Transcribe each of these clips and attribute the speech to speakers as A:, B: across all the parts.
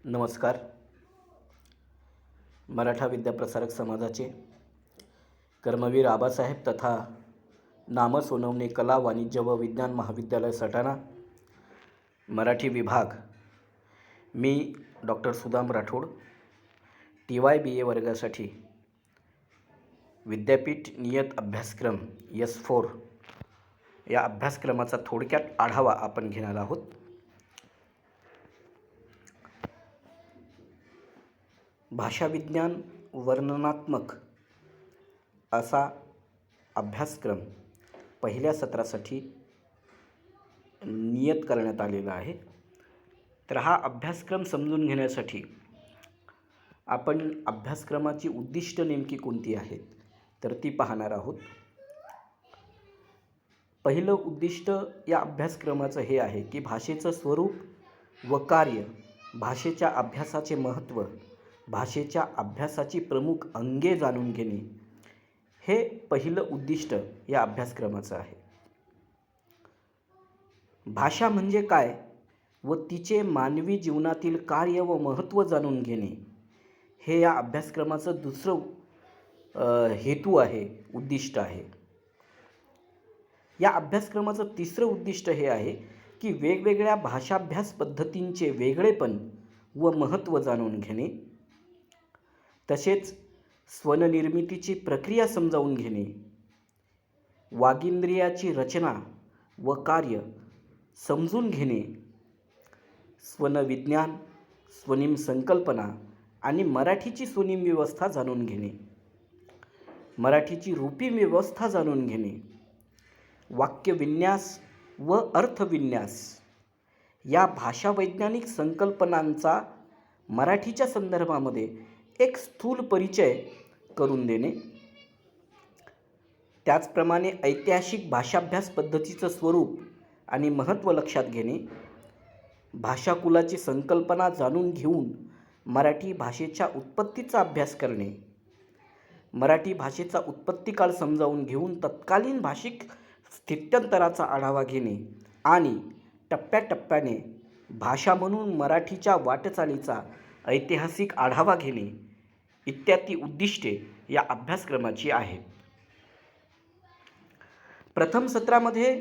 A: नमस्कार. मराठा विद्याप्रसारक समाजाचे कर्मवीर आबासाहेब तथा नाम सोनवणे कला वाणिज्य व विज्ञान महाविद्यालय सटाणा मराठी विभाग, मी डॉक्टर सुदाम राठोड, TYBA वर्गासाठी विद्यापीठ नियत अभ्यासक्रम S4 या अभ्यासक्रमाचा थोडक्यात आढावा आपण घेणार आहोत. भाषाविज्ञान वर्णनात्मक असा अभ्यासक्रम पहिल्या सत्रासाठी नियत करण्यात आलेला आहे. तर हा अभ्यासक्रम समजून घेण्यासाठी आपण अभ्यासक्रमाची उद्दिष्ट नेमकी कोणती आहेत तर ती पाहणार आहोत. पहिलं उद्दिष्ट या अभ्यासक्रमाचं हे आहे की भाषेचं स्वरूप व कार्य, भाषेच्या अभ्यासाचे महत्त्व, भाषेच्या अभ्यासाची प्रमुख अंगे जाणून घेणे हे पहिलं उद्दिष्ट या अभ्यासक्रमाचं आहे. भाषा म्हणजे काय व तिचे मानवी जीवनातील कार्य व महत्त्व जाणून घेणे हे या अभ्यासक्रमाचं दुसरं हेतू आहे, उद्दिष्ट आहे. या अभ्यासक्रमाचं तिसरं उद्दिष्ट हे आहे की वेगवेगळ्या भाषाभ्यास पद्धतींचे वेगळेपण व महत्त्व जाणून घेणे, तसेच स्वननिर्मितीची प्रक्रिया समजावून घेणे, वागिंद्रियाची रचना व कार्य समजून घेणे, स्वनविज्ञान, स्वनिम संकल्पना आणि मराठीची स्वनिम व्यवस्था जाणून घेणे, मराठीची रूपी व्यवस्था जाणून घेणे, वाक्यविन्यास व अर्थविन्यास या भाषावैज्ञानिक संकल्पनांचा मराठीच्या संदर्भामध्ये एक स्थूल परिचय करून देणे, त्याचप्रमाणे ऐतिहासिक भाषाभ्यास पद्धतीचं स्वरूप आणि महत्त्व लक्षात घेणे, भाषाकुलाची संकल्पना जाणून घेऊन मराठी भाषेच्या उत्पत्तीचा अभ्यास करणे, मराठी भाषेचा उत्पत्तिकाळ समजावून घेऊन तत्कालीन भाषिक स्थित्यंतराचा आढावा घेणे आणि टप्प्याटप्प्याने भाषा म्हणून मराठीच्या वाटचालीचा ऐतिहासिक आढावा घेणे इत्यादी उद्दिष्टे या अभ्यासक्रमाची आहेत. प्रथम सत्रामध्ये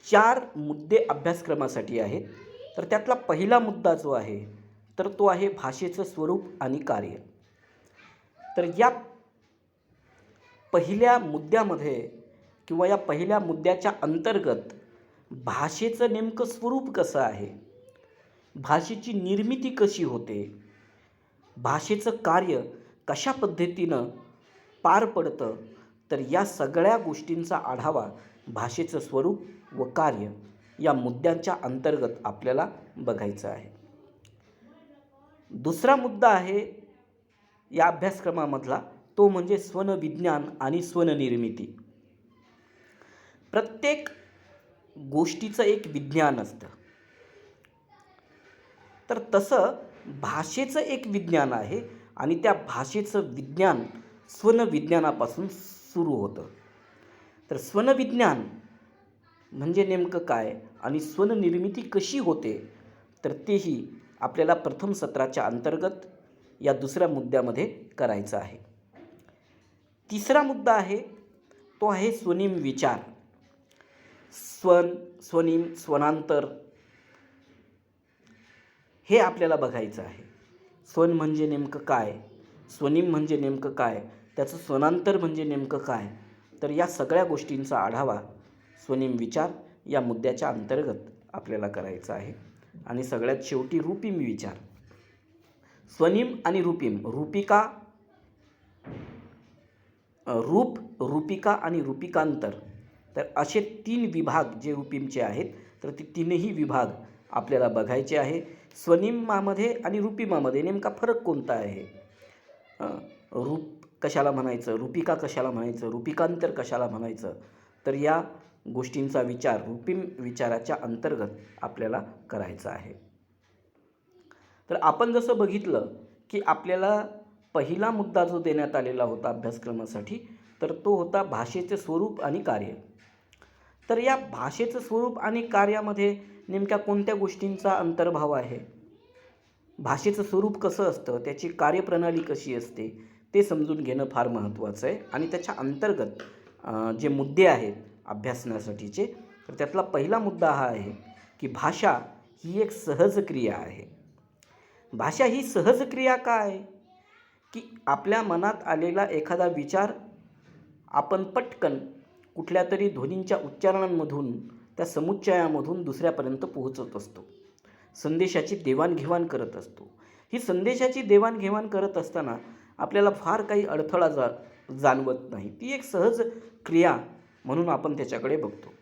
A: 4 मुद्दे अभ्यासक्रमासाठी आहेत. तर त्यातला पहिला मुद्दा जो आहे तर तो आहे भाषेचं स्वरूप आणि कार्य. तर या पहिल्या मुद्द्यामध्ये किंवा या पहिल्या मुद्द्याच्या अंतर्गत भाषेचं नेमकं स्वरूप कसं आहे, भाषेची निर्मिती कशी होते, भाषेचं कार्य कशा पद्धतीनं पार पडतं, तर या सगळ्या गोष्टींचा आढावा भाषेचं स्वरूप व कार्य या मुद्द्यांच्या अंतर्गत आपल्याला बघायचं आहे. दुसरा मुद्दा आहे या अभ्यासक्रमामधला, तो म्हणजे स्वनविज्ञान आणि स्वननिर्मिती. प्रत्येक गोष्टीचं एक विज्ञान असतं, तर तसं भाषेचं एक विज्ञान आहे आणि त्या भाषेचं विज्ञान स्वनविज्ञानापासून सुरू होतं. तर स्वनविज्ञान म्हणजे नेमकं काय आणि स्वननिर्मिती कशी होते तर तेही आपल्याला प्रथम सत्राच्या अंतर्गत या दुसऱ्या मुद्द्यामध्ये करायचं आहे. तिसरा मुद्दा आहे तो आहे स्वनिम विचार. स्वन, स्वनिम, स्वनांतर हे आपल्याला बघायचं आहे. स्वन म्हणजे नेमकं काय, स्वनिम म्हणजे नेमकं काय, त्याचं स्वनांतर म्हणजे नेमकं काय, तर या सगळ्या गोष्टींचा आढावा स्वनिम विचार या मुद्द्याच्या अंतर्गत आपल्याला करायचा आहे. आणि सगळ्यात शेवटी रूपिम विचार. स्वनिम आणि रूपिम, रूपिका, रूप, रूपिका आणि रूपिकांतर, तर असे 3 विभाग जे रूपिमचे आहेत तर ते तीनही विभाग आपल्याला बघायचे आहे. स्वनिमामध्ये आणि रूपिमामध्ये नेमका फरक कोणता आहे, रूप कशाला म्हणायचं, रूपिका कशाला म्हणायचं, रूपिकांतर कशाला म्हणायचं, तर या गोष्टींचा विचार रूपिम विचाराच्या अंतर्गत आपल्याला करायचा आहे. तर आपण जसं बघितलं की आपल्याला पहिला मुद्दा जो देण्यात आलेला होता अभ्यासक्रमासाठी तर तो होता भाषेचे स्वरूप आणि कार्य. तर या भाषेचं स्वरूप आणि कार्यामध्ये नेमक्या कोणत्या गोष्टींचा अंतर्भाव आहे भाषेचं स्वरूप कसं असतं, त्याची कार्यप्रणाली कशी असते, ते समजून घेणं फार महत्त्वाचं आहे. आणि त्याच्या अंतर्गत जे मुद्दे आहेत अभ्यासण्यासाठीचे, तर त्यातला पहिला मुद्दा हा आहे की भाषा ही एक सहज क्रिया आहे. भाषा ही सहज क्रिया का आहे? की आपल्या मनात आलेला एखादा विचार आपण पटकन कुठल्यातरी ध्वनींच्या उच्चारणांमधून, त्या समुच्चयामधून दुसऱ्यापर्यंत पोहोचत असतो. संदेशाची देवाणघेवाण करत असतो. ही संदेशाची देवाणघेवाण करत असताना आपल्याला फार काही अडथळा जाणवत नाही. ती एक सहज क्रिया म्हणून आपण त्याच्याकडे बघतो.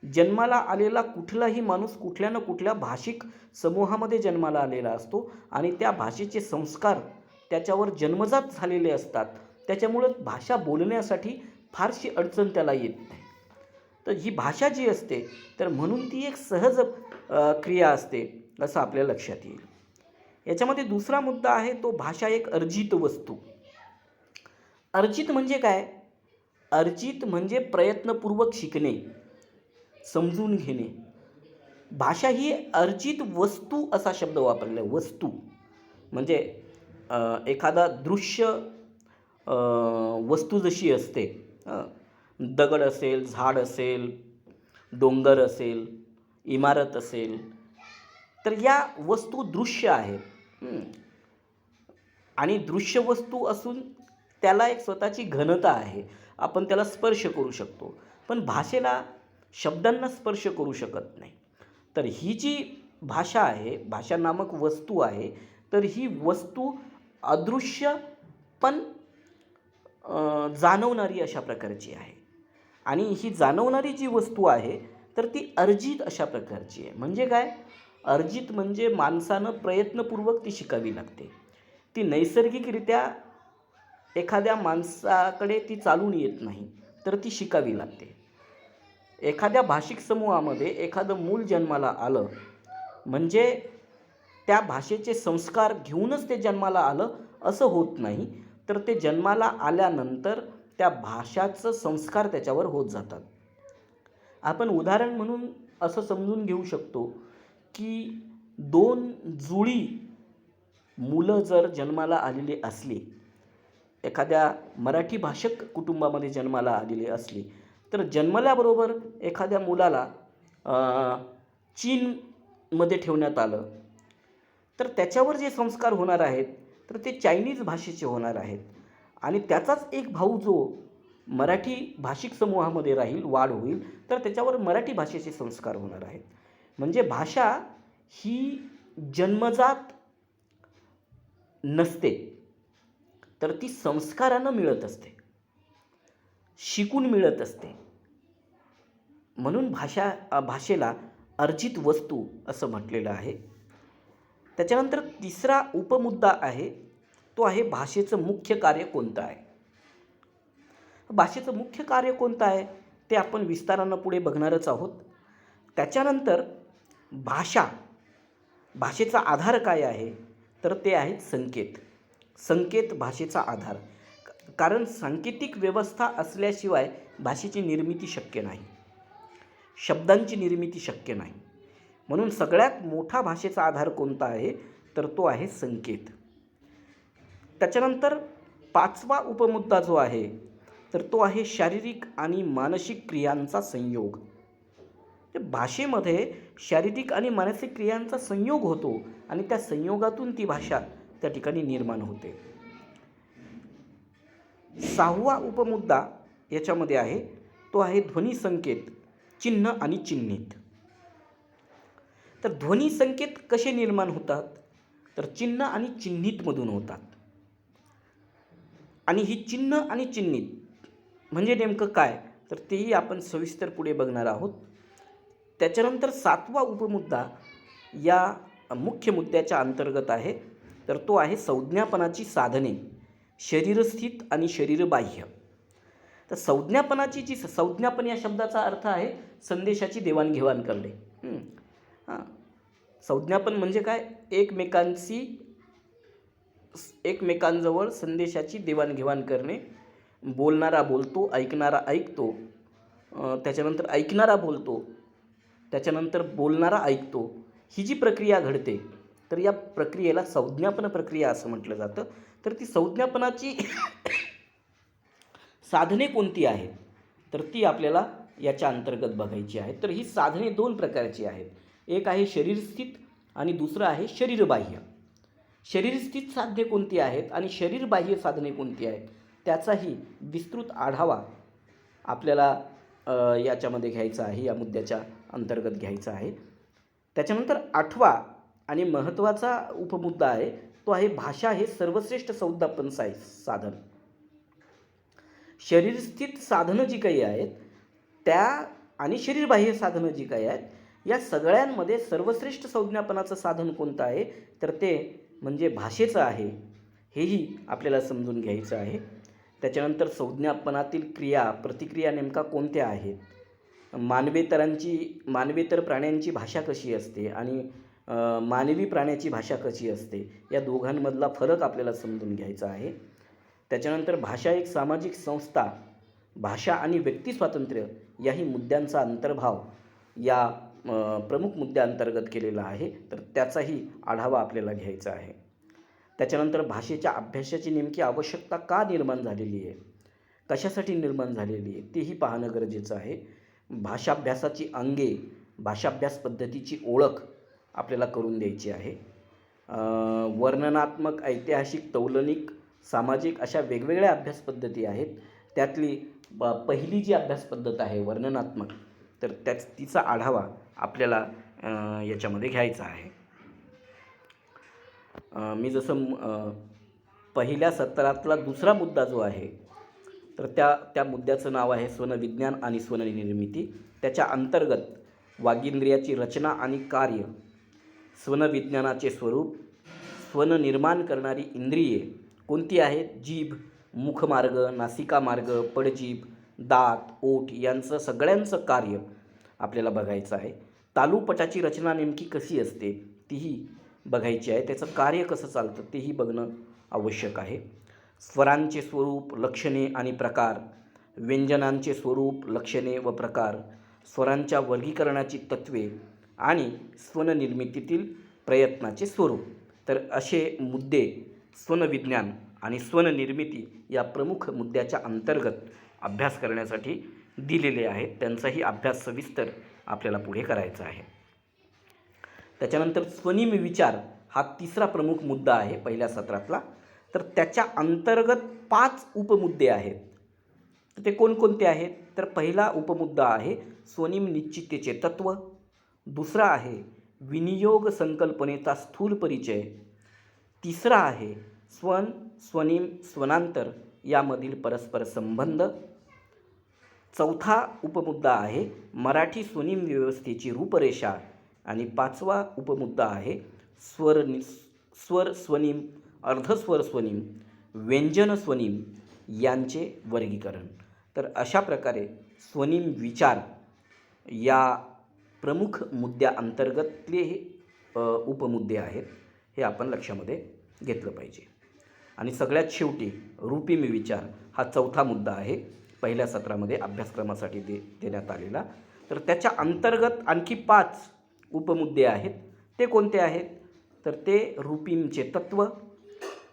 A: जन्माला आलेला कुठलाही माणूस कुठल्या ना कुठल्या भाषिक समूहामध्ये जन्माला आलेला असतो आणि त्या भाषेचे संस्कार त्याच्यावर जन्मजात झालेले असतात. त्याच्यामुळं भाषा बोलण्यासाठी फारशी अडचण त्याला येत नाही. तर ही भाषा जी असते, तर म्हणून ती एक सहज क्रिया असते असं आपल्या लक्षात येईल. याच्यामध्ये दुसरा मुद्दा आहे तो भाषा एक अर्जित वस्तू. अर्जित म्हणजे काय? अर्जित म्हणजे प्रयत्नपूर्वक शिकणे, समजून घेणे. भाषा ही अर्जित वस्तू असा शब्द वापरला आहे. वस्तू म्हणजे एखादा दृश्य वस्तू जशी असते, दगड असेल, झाड असेल, डोंगर असेल, इमारत असेल, तर या वस्तू दृश्य आहेत. आणि दृश्य वस्तू असून त्याला एक स्वतःची घनता आहे. आपण त्याला स्पर्श करू शकतो, पण भाषेला शब्दांना स्पर्श करू शकत नाही. तर ही जी भाषा आहे, भाषा नामक वस्तू आहे, तर ही वस्तू अदृश्य पण जाणवणारी अशा प्रकारची आहे. आणि ही जाणवणारी जी वस्तू आहे, तर ती अर्जित अशा प्रकारची आहे. म्हणजे काय? अर्जित म्हणजे माणसानं प्रयत्नपूर्वक ती शिकावी लागते. ती नैसर्गिकरित्या एखाद्या माणसाकडे ती चालून येत नाही, तर ती शिकावी लागते. एखाद्या भाषिक समूहामध्ये एखादं मूल जन्माला आलं म्हणजे त्या भाषेचे संस्कार घेऊनच ते जन्माला आलं असं होत नाही, तर ते जन्माला आल्यानंतर त्या भाषाचं संस्कार त्याच्यावर होत जातात. आपण उदाहरण म्हणून असं समजून घेऊ शकतो की दोन जुळी मुलं जर जन्माला आलेली असली, एखाद्या मराठी भाषक कुटुंबामध्ये जन्माला आलेली असली, तर जन्मल्याबरोबर एखाद्या मुलाला चीनमध्ये ठेवण्यात आलं, तर त्याच्यावर जे संस्कार होणार आहेत, तर ते चायनीज भाषेचे होणार आहेत. आणि त्याचाच एक भाऊ जो मराठी भाषिक समूहामध्ये राहील, वाढ होईल, तर त्याच्यावर मराठी भाषेचे संस्कार होणार आहेत. म्हणजे भाषा ही जन्मजात नसते, तर ती संस्कारानं मिळत असते, शिकून मिळत असते. म्हणून भाषेला अर्जित वस्तू असं म्हटलेलं आहे. त्याच्यानंतर तिसरा उपमुद्दा आहे तो आहे भाषेचं मुख्य कार्य कोणतं आहे. भाषेचं मुख्य कार्य कोणतं आहे ते आपण विस्तारानं पुढे बघणारच आहोत. त्याच्यानंतर भाषेचा आधार काय आहे, तर ते आहेत संकेत. संकेत भाषेचा आधार. कारण सांकेतिक व्यवस्था असल्याशिवाय भाषेची निर्मिती शक्य नाही, शब्दांची निर्मिती शक्य नाही. म्हणून सगळ्यात मोठा भाषेचा आधार कोणता आहे, तर तो आहे संकेत. त्याच्यानंतर पाचवा उपमुद्दा जो आहे, तर तो आहे शारीरिक आणि मानसिक क्रियांचा संयोग. भाषेमध्ये शारीरिक आणि मानसिक क्रियांचा संयोग होतो आणि त्या संयोगातून ती भाषा त्या ठिकाणी निर्माण होते. सहावा उपमुद्दा याच्यामध्ये आहे तो आहे ध्वनी संकेत, चिन्ह आणि चिन्हित. तर ध्वनी संकेत कसे निर्माण होतात, तर चिन्ह आणि चिन्हितमधून होतात. आणि ही चिन्ह आणि चिन्हित म्हणजे नेमकं काय, तर तेही आपण सविस्तर पुढे बघणार आहोत. त्याच्यानंतर सातवा उपमुद्दा या मुख्य मुद्द्याच्या अंतर्गत आहे, तर तो आहे संज्ञापनाची साधने, शरीरस्थित आणि शरीरबाह्य. तर संज्ञापन या शब्दाचा अर्थ आहे संदेशाची देवाणघेवाण करणे. संज्ञापन म्हणजे काय? एकमेकांजवळ संदेशाची देवाणघेवाण करणे. बोलणारा बोलतो, ऐकणारा ऐकतो, त्याच्यानंतर ऐकणारा बोलतो, त्याच्यानंतर बोलणारा ऐकतो. ही जी प्रक्रिया घडते तर या प्रक्रियेला संज्ञापन प्रक्रिया असं म्हटलं जातं. तर ती संज्ञापनाची साधने कोणती आहेत, तर ती आपल्याला याच्या अंतर्गत बघायची आहेत. तर ही साधने दोन प्रकारची आहेत. एक आहे शरीरस्थित आणि दुसरं आहे शरीरबाह्य. शरीरस्थित साधने कोणती आहेत आणि शरीरबाह्य साधने कोणती आहेत, त्याचाही विस्तृत आढावा आपल्याला याच्यामध्ये घ्यायचा आहे, या मुद्द्याच्या अंतर्गत घ्यायचा आहे. त्याच्यानंतर 8वा आणि महत्त्वाचा उपमुद्दा आहे, तो आहे भाषा हे सर्वश्रेष्ठ संज्ञापन साधन. शरीरस्थित साधनं जी काही आहेत त्या आणि शरीरबाह्य साधनं जी काही आहेत, या सगळ्यांमध्ये सर्वश्रेष्ठ संज्ञापनाचं साधन कोणतं आहे, तर ते म्हणजे भाषेचं आहे. हेही आपल्याला समजून घ्यायचं आहे. त्याच्यानंतर संज्ञापनातील क्रिया प्रतिक्रिया नेमका कोणत्या आहेत, मानवेतर प्राण्यांची भाषा कशी असते आणि मानवी प्राण्याची भाषा कशी असते, या दोघांमधला फरक आपल्याला समजून घ्यायचा आहे. त्याच्यानंतर भाषा एक सामाजिक संस्था, भाषा आणि व्यक्तिस्वातंत्र्य याही मुद्द्यांचा अंतर्भाव या प्रमुख मुद्द्यांतर्गत केलेला आहे. तर त्याचाही आढावा आपल्याला घ्यायचा आहे. त्याच्यानंतर भाषेच्या अभ्यासाची नेमकी आवश्यकता का निर्माण झालेली आहे, कशासाठी निर्माण झालेली आहे, तेही पाहणं गरजेचं आहे. भाषाभ्यासाची अंगे, भाषाभ्यास पद्धतीची ओळख आपल्याला करून द्यायची आहे. वर्णनात्मक, ऐतिहासिक, तौलनिक, सामाजिक अशा वेगवेगळ्या अभ्यास पद्धती आहेत. त्यातली पहिली जी अभ्यास पद्धत आहे वर्णनात्मक, तर तिचा आढावा आपल्याला याच्यामध्ये घ्यायचा आहे. मी जसं पहिल्या सत्रातला दुसरा मुद्दा जो आहे, तर त्या मुद्द्याचं नाव आहे स्वनविज्ञान आणि स्वननिर्मिती. त्याच्या अंतर्गत वागींद्रियाची रचना आणि कार्य, स्वनविज्ञानाचे स्वरूप, स्वन निर्माण करणारी इंद्रिये कोणती आहेत, जीभ, मुखमार्ग, नासिकामार्ग, पडजीभ, दात, ओठ यांचं सगळ्यांचं कार्य आपल्याला बघायचं आहे. तालुपटाची रचना नेमकी कशी असते तीही बघायची आहे. त्याचं कार्य कसं चालतं तेही बघणं आवश्यक आहे. स्वरांचे स्वरूप, लक्षणे आणि प्रकार, व्यंजनांचे स्वरूप, लक्षणे व प्रकार, स्वरांच्या वर्गीकरणाची तत्त्वे आणि स्वननिर्मितीतील प्रयत्नाचे स्वरूप. तर असे मुद्दे स्वनविज्ञान आणि स्वननिर्मिती या प्रमुख मुद्द्याच्या अंतर्गत अभ्यास करण्यासाठी दिलेले आहेत. त्यांचाही अभ्यास सविस्तर आपल्याला पुढे करायचा आहे. त्याच्यानंतर स्वनिम विचार हा तिसरा प्रमुख मुद्दा आहे पहिल्या सत्रातला. तर त्याच्या अंतर्गत 5 उपमुद्दे आहेत. तर ते कोणकोणते आहेत, तर पहिला उपमुद्दा आहे स्वनिम निश्चितेचे तत्त्व, दुसरा आहे विनियोग संकल्पनेचा स्थूल परिचय, तिसरा आहे स्वन, स्वनिम, स्वनांतर यामधील परस्पर संबंध, चौथा उपमुद्दा आहे मराठी स्वनिम व्यवस्थेची रूपरेषा आणि 5वा उपमुद्दा आहे स्वर स्वनिम, अर्धस्वर स्वनिम, व्यंजन स्वनिम यांचे वर्गीकरण. तर अशा प्रकारे स्वनिम विचार या प्रमुख मुद्द्याअंतर्गतले हे उपमुद्दे आहेत, हे आपण लक्षामध्ये घेतलं पाहिजे. आणि सगळ्यात शेवटी रूपिम विचार हा चौथा मुद्दा आहे पहिल्या सत्रामध्ये अभ्यासक्रमासाठी देण्यात आलेला. तर त्याच्या अंतर्गत आणखी 5 उपमुद्दे आहेत. ते कोणते आहेत, तर ते रूपिमचे तत्त्व,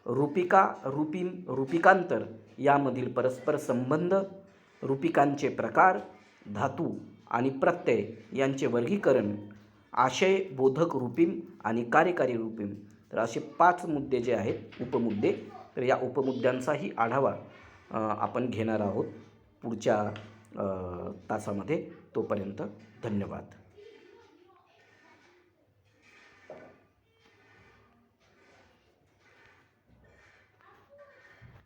A: रूपिका, रूपिम, रूपिकांतर यामधील परस्पर संबंध, रूपिकांचे प्रकार, धातू आणि प्रत्यय यांचे वर्गीकरण, आशय बोधक रूपिम आणि कार्यकारी रूपिम. तर असे 5 मुद्दे जे आहेत उपमुद्दे, तर या उपमुद्द्यांचाही आढावा आपण घेणार आहोत पुढच्या तासामध्ये. तोपर्यंत धन्यवाद.